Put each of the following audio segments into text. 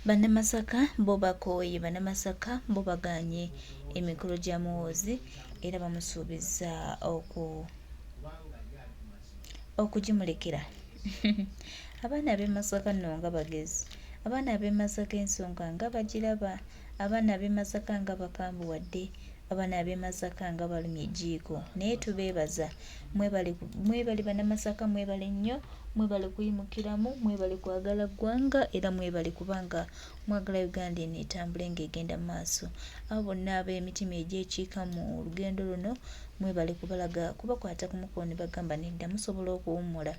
Bannamasaka bo bakooye, bannamasaka bo baganye emikolo gya Muhoozi era bamusuubiza okugimulekera. Abaana ab'e Masaka nno nga bagezi, abaana ab'e Masaka ensonga nga bagiraba, abaana ab'e Masaka nga bakambuwadde, abaana ab'e Masaka nga balumye ejjiiko. Naye tubeebaza, mwebale bannamasaka, mwebale nnyo, mwebale kuyimukiramu, mwebale kwagala ggwanga era mwebale kubanga mwagala Uganda eno etambule ng'egenda mu maaso. Abo bonna ab'emitima egy'ekiika mu lugendo luno mwebale kubalaga, kubakwata ku mukono ne bagamba nedda musobola okuwummula.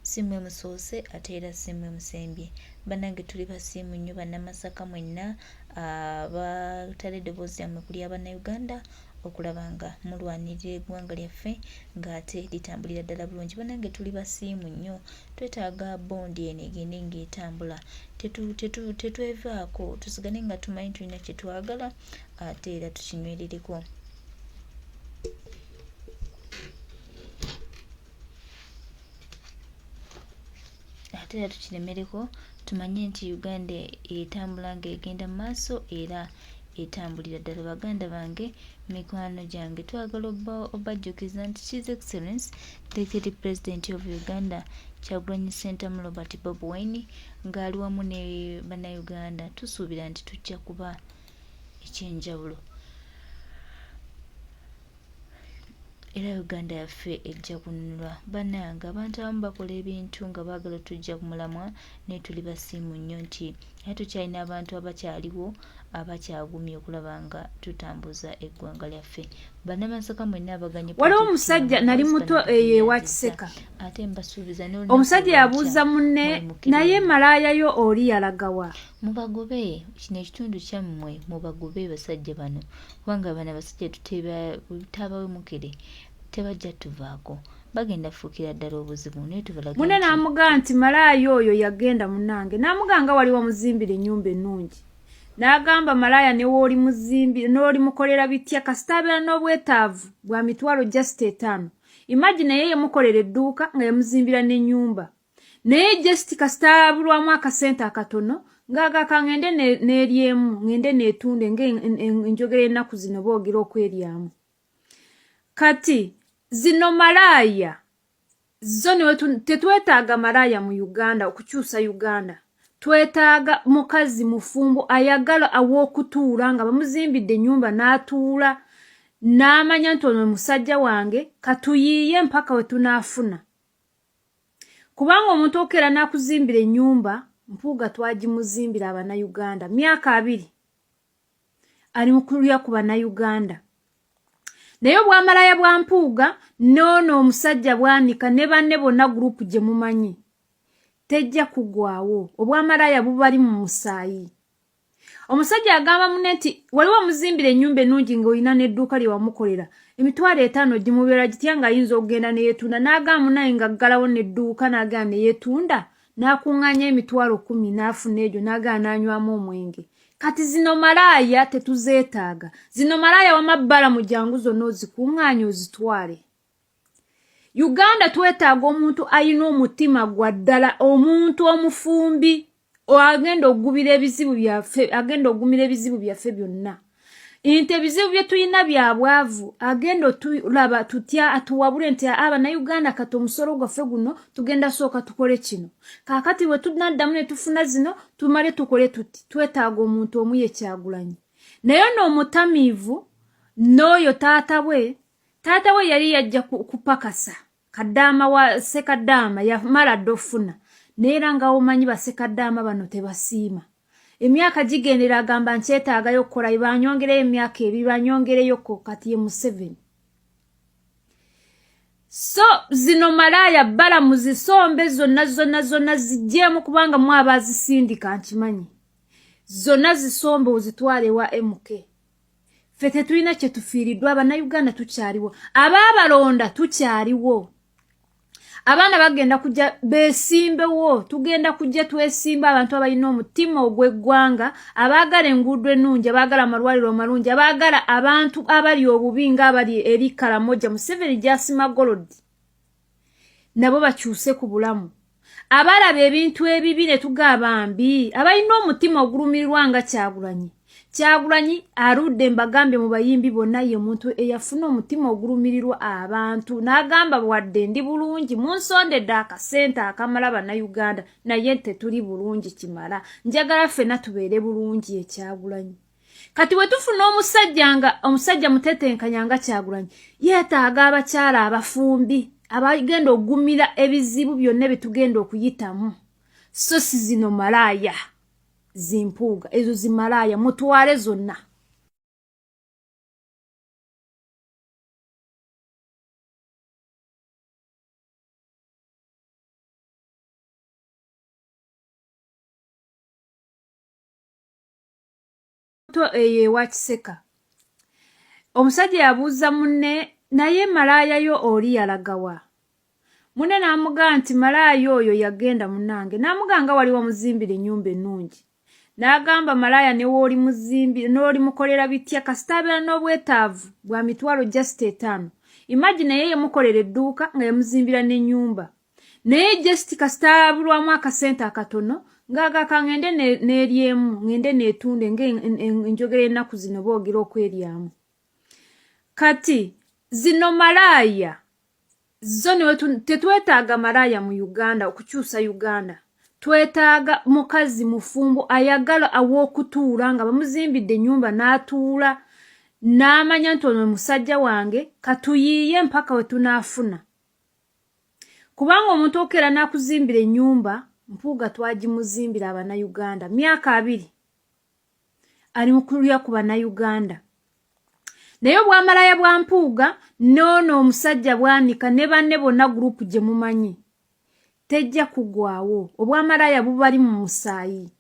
Si mmwe musoose ate era si mmwe musembye. Bannange tuli basiimu nnyo bannamasaka mwenna abatala eddoboozi yammwe kuli Abannayuganda okulaba nga mulwanirira eggwanga lyaffe ng'ate litambulira ddala bulungi. Bannange tuli basiimu nnyo, twetaaga bondi eno egende ng'etambula. Tetwevaako, tusigane nga tumanyi tulina kye twagala ate era tukinywerereko. Ate era tukiremereko, tumanye nti Uganda etambula ng'egenda mu maaso era etambulira ddala. Baganda bange, mikwano gyange, twagala obajjukiza nti His Excellency the Deputy President of Uganda Kyagulanyi Ssentamu Robert Bob Wine ng'ali wamu ne Bannayuganda tusuubira nti tujja kuba ekyenjawulo era Uganda yaffe ejja kununulwa. Bannange, abantu abamu bakola ebintu nga baagala tujja ku mulamwa naye tuli basiimu nnyo nti era tukyalina abantu abakyaliwo abakyagumye okulaba nga tutambuza eggwanga lyaffe. Bannamasaka mwenna abaganye. Waliwo omusajja nali muto ewakiseka, ate mbasuubiza omusajja yabuuza munne naye malaaya yo oli yalagawa. Mubagobe, kino ekitundu kyammwe mubagobe basajja bano kubanga bano abasajja tutabawemukire tebajja tuvaako, bagenda fuukira ddala obuzibu naye tubalaga. Munne n'amugaa nti malaaya oyo yagenda munnange, n'amuganga wali wamuzimbira ennyumba ennungi, n'agamba malaaya ne wooli muzimbira n'oli mukolera bitya kasita abeera n'obwetaavu bwa mitwalo just 5. Imagine yeye mukolera edduuka nga yamuzimbira n'ennyumba, naye just kasita abulwamu akasente akatono ng'agaka ngende n'eryemu ngende neetunde ng'enjogera ennaku zino boogera okweryamu. Kati zino malaaya zo niwe tetwetaaga malaaya mu Uganda okukyusa Uganda. Twetaaga mukazi mufumbo ayagala aw'okutuula nga bamuzimbidde ennyumba n'atuula n'amanya nti ono musajja wange katuyiiye mpaka we tunaafuna. Kubanga omuntu okeera n'akuzimbira ennyumba, Mpuuga twagimuzimbira Abannayuganda myaka 2 ali mu kulya ku Bannayuganda. Naye obwamalaaya bwa Mpuuga noono omusajja bwanika ne banne bonna gurupu gye mumanyi tejja kugwawo, obwamalaaya bubali mu musaayi. Omusajja agamba munne nti waliwo omuzimbira ennyumba ennungi ng'olina n'edduuka lye wamukolera, emitwalo 5 gimubeera gitya ng'ayinza okugenda neyeetunda, n'agamba munnaye ngaggalawo n'edduuka n'agenda neyeetunda n'akuŋŋaanya emitwalo 10 n'afuna egyo n'agenda n'anywamu omwenge. Kati zino malaaya tetuzeetaaga, zino malaaya wamabbala mu jangu zonna ozikuŋŋaanya ozitwale. Uganda twetaaga omuntu ayina omutima gwa ddala, omuntu omufumbi agenda okugumira ebizibu byaffe byonna. Nti ebizibu bye tulina bya bwavu, agenda otulaba tutya atuwabule nti Abannayuganda kati omusolo gwaffe guno tugenda sooka tukole kino. Kaakati we tunaddamu ne tufuna zino tumale tukole tuti. Twetaaga omuntu omu ye Kyagulanyi. Naye n'omutamiivu n'oyo taata we yali yajja kupakasa Kaddaama wa Ssekaddaama yamala dda ofuna naye nga omanyi Bassekaddaama bano tebasiima. Emyaka gigendera agamba nkyetaagayo okukola banyongereyo emyaka 2 banyongereyoko kati ye mu 7. So zino malaaya bbala muzisombe zonna zijjeemu kubanga mwabazisindika nkimanyi. Zonna zisombe ozitwale wa MK. Ffe tetulina kye tufiiriddwa, Abannayuganda tukyaliwo, abaabalonda tukyaliwo. Abaana bagenda kujja beesimbewo, tugenda kujja twesimba abantu abalina omutima ogw'eggwanga, abaagala enguudo ennungi, abaagala amalwaliro amalungi, abaagala abantu abali obubi ng'abali eri Karamoja Museveni gy'asima Golodi, nabo bakyuse ku bulamu. abalaba ebintu ebibi ne tugaba mbi abalina omutima ogulumirirwa nga Kyagulanyi arudde mbagambe mu bayimbi bonna ye muntu eyafuna omutima ogulumirirwa abantu n'agamba wadde ndi bulungi munsondedde akasente akamala bannayuganda naye tetuli bulungi kimala njagala ffenna tubeere bulungi ye Kyagulanyi. Kati we tufuna omusajja mutetenkanya nga Kyagulanyi yeetaaga abakyala abafumbi abagenda okugumira ebizibu byonna bitugenda okuyitamu so si zino malaaya zimpuuga ezo zimalaaya mutwale zonna. Wakiseka omusajja yabuuza munne naye malaaya yo oli yalagawa. Munne n'amugamba nti malaaya oyo yagenda munnange n'amuganga wali wamuzimbira ennyumba ennungi n'agamba malaaya ne wooli muzimbi n'oli mukolera bitya kasita abeera n'obwetaavu bwa mitwalo just 5. Imagine yeye mukolera edduuka nga yamuzimbira n'ennyumba naye just kasita abulwamu akasente akatono ng'agaka ngende n'eryemu ngende n'etunde ng'enjogera ennaku zino boogera okweryamu. Kati zino malaaya zo niwe tetwetaaga malaaya mu Uganda okukyusa Uganda. Twetaaga mukazi mufumbo ayagala aw'okutuula nga bamuzimbidde ennyumba n'atuula n'amanya nti ono musajja wange katuyiiye mpaka we tunaafuna. Kubanga omuntu okeera n'akuzimbira ennyumba mpuuga twagimuzimbira Abannayuganda myaka 2 ali mu kulya ku Bannayuganda. Naye obwamalaaya bwa mpuuga noono omusajja bwanika ne banne bonna gurupu gye mumanyi tejja kugwawo obwamalaaya bubali mu musaayi.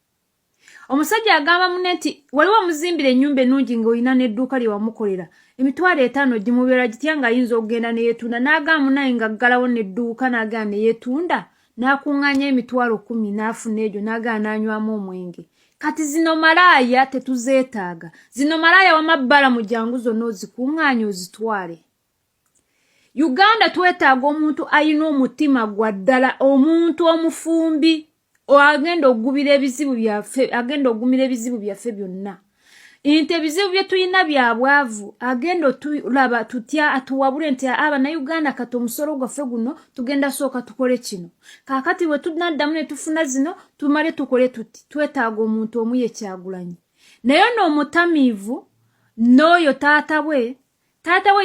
Omusajja agamba munne nti waliwo omuzimbira ennyumba ennungi ng'olina n'edduuka lye wamukolera emitwalo 5 gimubeera gitya ng'ayinza okugenda ne yeetunda n'agamba munnaye nga ggalawo n'edduuka n'agamba ne yeetunda n'akuŋŋaanya emitwalo 10 n'afuna egyo n'agamba n'anywamu omwenge. Kati zino malaaya tetuzeetaaga. Zino malaaya wamabbala mu jangu zonna ozikuŋŋaanya ozitwale. Uganda twetaaga omuntu ayina omutima gwa ddala omuntu omufumbi agenda okugumira ebizibu byaffe byonna. Nti ebizibu bye tulina bya bwavu agenda otulaba tutya atuwabule nti Abannayuganda kati omusolo gwaffe guno tugenda sooka tukole kino. Kaakati we tunaddamu ne tufuna zino tumale tukole tuti. Twetaaga omuntu omu ye Kyagulanyi. Naye n'omutamiivu n'oyo taata we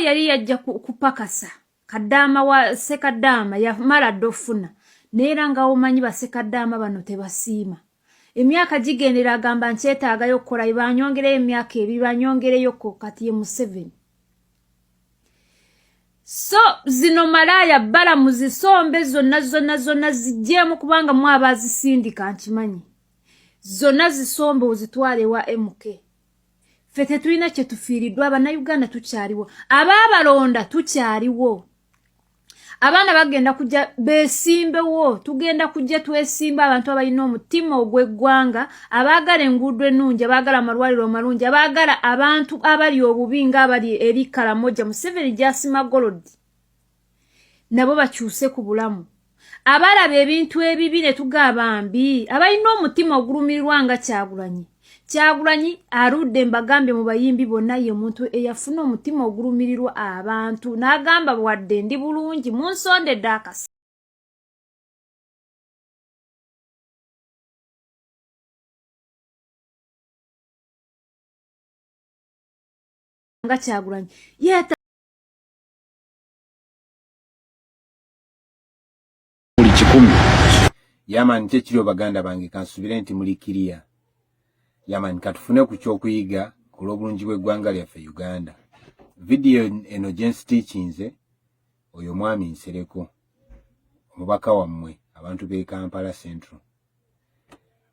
yali yajja kupakasa Kaddaama wa Ssekaddaama yamala dda ofuna neera nga omanyi Bassekaddaama bano tebasiima. Emyaka gigendera agamba nkyetaagayo okukola banyongereyo emyaka 2 banyongereyoko kati ye mu 7. So zino malaaya bbala muzisombe zonna zijjeemu kubanga mwabazisindika nkimanyi. Zonna zisombe ozitwale wa MK. Ffe tetulina kye tufiiriddwa Abannayuganda tukyaliwo. Abaabalonda tukyaliwo. Abaana bagenda kujja beesimbewo tugenda kujja twesimba abantu abalina omutima ogw'eggwanga abaagala enguudo ennungi abaagala amalwaliro amalungi abaagala abantu abali obubi nga abali eri Karamoja Museveni gy'asima Golodi nabo bakyuse ku bulamu. Abalaba ebintu ebibi ne tugaba mbi abalina omutima ogulumirirwa nga Kyagulanyi arudde mbagambe mu bayimbi bonna ye muntu eyafuna omutima ogulumirirwa abantu n'agamba wadde ndi bulungi munsondedde akasente nga Kyagulanyi buli 10 yamani kyekiri Baganda bange kansubire nti muli kiriya yamani katufune ku kyokuyiga ku lw'obulungi bw'eggwanga lyaffe Uganda. Video eno Jensi Teachinze oyo mwami Nsereko omubaka wammwe abantu b'e Kampala Central.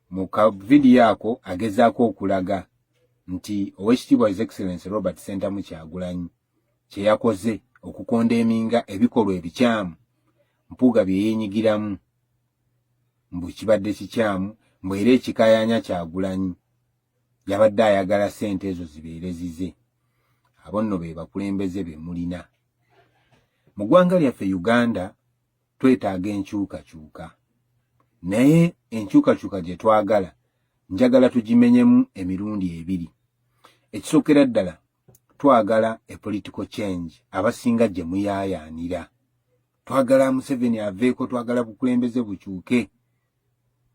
Mu ka video ako agezaako okulaga nti Oweekitiibwa His Excellency Robert Sentamu Kyagulanyi kye yakoze okukondeeminga ebikolwa ebikyamu mpuuga bye yeenyigiramu mbu kibadde kikyamu mbu era ekikaayanya Kyagulanyi yabadde ayagala ssente ezo zibeere zize. Abo nno be bakulembeze be mulina. Mu ggwanga lyaffe Uganda twetaaga enkyukakyuka. naye enkyukakyuka gye twagala njagala tugimenyemu emirundi ebiri. Ekisookera ddala twagala a political change abasinga gye muyaayaanira. Twagala Museveni aveeko, twagala bukulembeze bukyuke,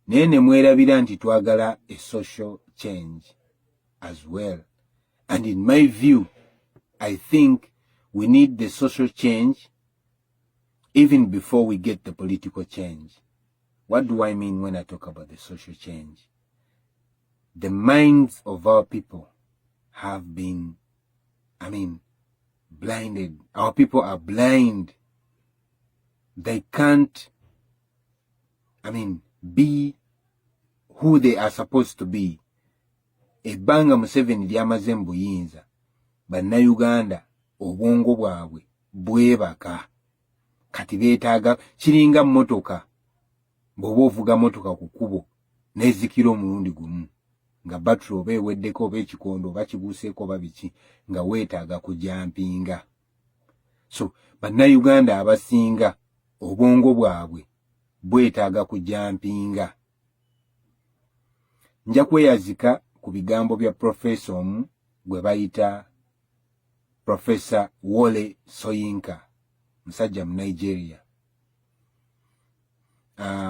naye ne mwerabira nti twagala a social change as well. And in my view, I think we need the social change even before we get the political change. What do I mean when I talk about the social change? The minds of our people have been, blinded. Our people are blind. They can't, be who they are supposed to be. Ebbanga Museveni lyamaze mu buyinza, bannayuganda obwongo bwabwe bwebaka. Kati beetaaga kiringa mmotoka, bw'oba ovuga mmotoka ku kkubo n'ezikira omulundi gumu, nga battery oba eweddeko oba ekikondo oba kibuuseeko oba biki, nga weetaaga kujampinga. So bannayuganda abasinga obwongo bwabwe bwetaaga kujampinga. Nja kweyazika ku bigambo bya professor omu gwe bayita Professor Wole Soyinka, musajja mu Nigeria.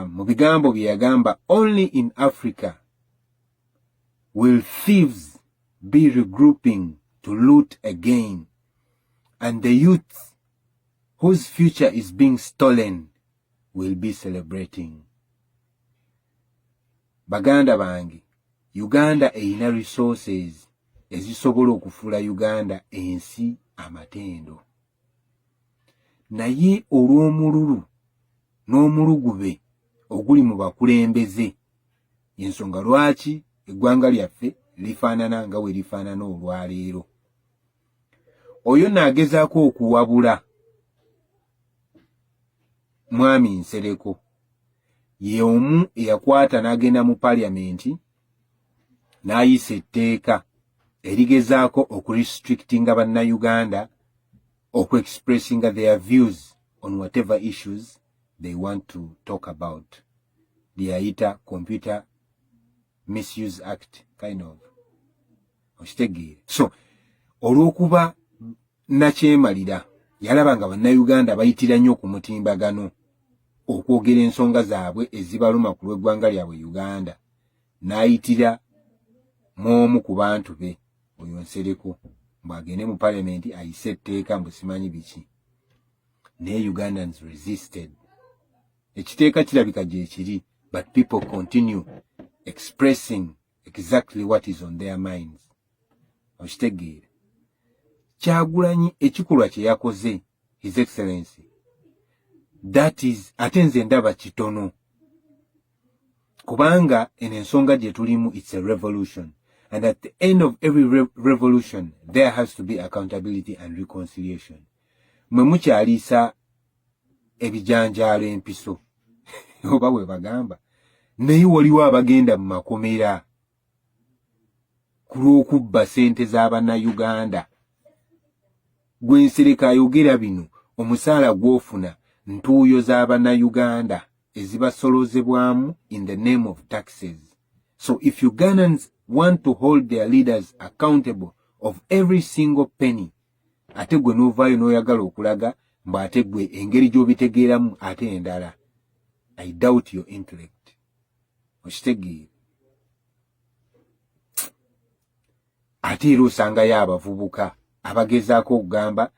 Mu bigambo bye yagamba, only in Africa will thieves be regrouping to loot again, and the youth whose future is being stolen will be celebrating. Baganda bange, Uganda eyina resources ezisobola okufuula Uganda ensi amatendo. Naye olw'omululu n'omulugube oguli mu bakulembeze, ensonga lwaki eggwanga lyaffe lifaanana nga we lifaanana olwaleero. Oyo naagezaako okuwabula Mwami Nsereko, ye omu eyakwata n'agenda mu parliamenti n'ayisa etteeka erigezaako okurestrictinga bannayuganda oku-expressinga their views on whatever issues they want to talk about. Lyayita Computer Misuse Act, kind of. Okitegeere. So, olw'okuba nakyemalira, yalaba nga bannayuganda bayitira nnyo ku mutimbagano okwogera ensonga zaabwe ezibaluma ku lw'eggwanga lyabwe Uganda, n'ayitira mw'omu ku bantu be, oyo Nsereko, mbwagende mu parliament ayise etteeka mbu simanyi biki. Naye Ugandans resisted. Ekiteeka kirabika gye kiri, but people continue expressing exactly what is on their minds. Okitegeere. Kyagulanyi ekikolwa kye yakoze, His Excellency, that is, ate nze ndaba kitono. Kubanga ensonga gye tulimu, it's a revolution. And at the end of every revolution, there has to be accountability and reconciliation. Mwe mukyaliisa ebijanjaalo empiso, oba bwe bagamba, naye waliwo abagenda mu makomera ku lw'okubba ssente z'abannayuganda. Gwe Nsereko ayogera bino, omusaala gw'ofuna ntuuyo z'abannayuganda ezibasolozebwamu in the name of taxes. So if Ugandans want to hold their leaders accountable of every single penny, ate gwe n'ovaayo n'oyagala okulaga mbu ate gwe engeri gy'obitegeeramu ate endala, I doubt your intellect. Okitegeere. Ate era osangayo abavubuka abagezaako okugamba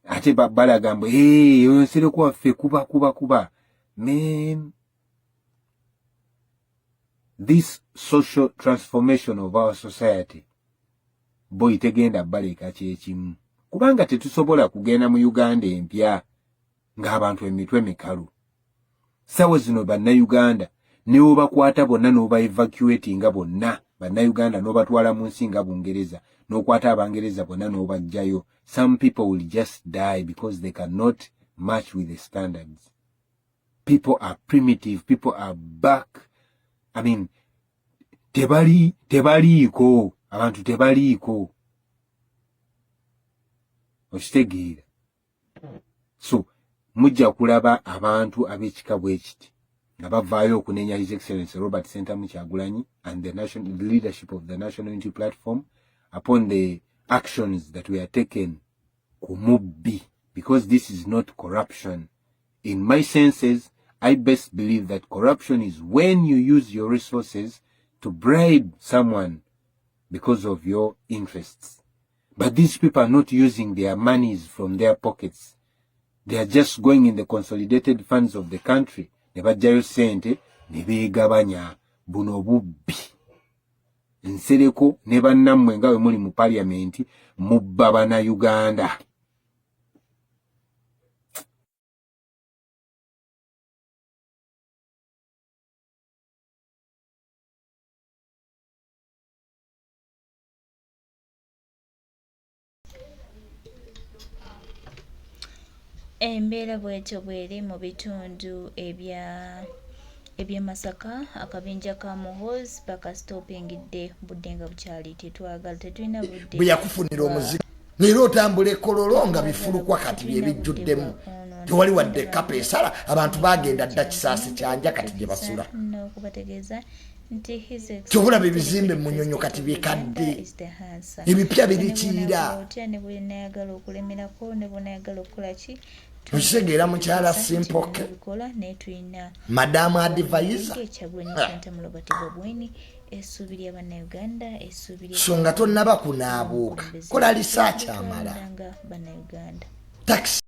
ate balaga mbu oyo Nsereko waffe kuba. Man, this social transformation of our society, boy tegenda baleka kyekimu. Kubanga tetusobola kugenda mu Uganda empya ng'abantu emitwe mikalu. Sawa zino bannayuganda ne obakwata bonna n'oba-evacuatinga bonna bannayuganda n'obatwala mu nsi nga Bungereza, n'okwata Abangereza bonna n'obajjayo. Some people will just die because they cannot match with the standards. People are primitive, people are back. I mean, tebaliiko, abantu tebaliiko. Okitegeera. So, mujja kulaba abantu ab'ekika bwe kiti Nabavayo okunenya His Excellency Robert Sentamu Kyagulanyi and the leadership of the National Unity Platform upon the actions that were taken kumubbi, because this is not corruption. In my senses, I best believe that corruption is when you use your resources to bribe someone because of your interests. But these people are not using their monies from their pockets. They are just going in the consolidated funds of the country. Nebajayo sente, nebegabanya, buno bubbi. Nsereko, neba namwe ngawe muli mu parliamenti, mubba bana Uganda. Embeera bwetyo bweri mu bitundu ebya Masaka. Akabinja ka Muhoozi paka stoppingidde budde nga bukyali tetwagala tetulina budde bwe yakufunira omuzigo leero otambula ekololo nga bifulukwa kati byebijjuddemu tewali wadde kapa esala abantu bagenda dda kisaasi kyanja kati gye basula n'okubategeeza nti kyobulaba ebizimbe mu Munyonyo kati bikadde ebipya birikiira otya ne bwe nayagala okulemerako ne bwe nayagala okukola ki Okisegeera mukyala Simpoke Madam Advisor so nga tonnaba kunaabuuka kola lisaaki amala taxi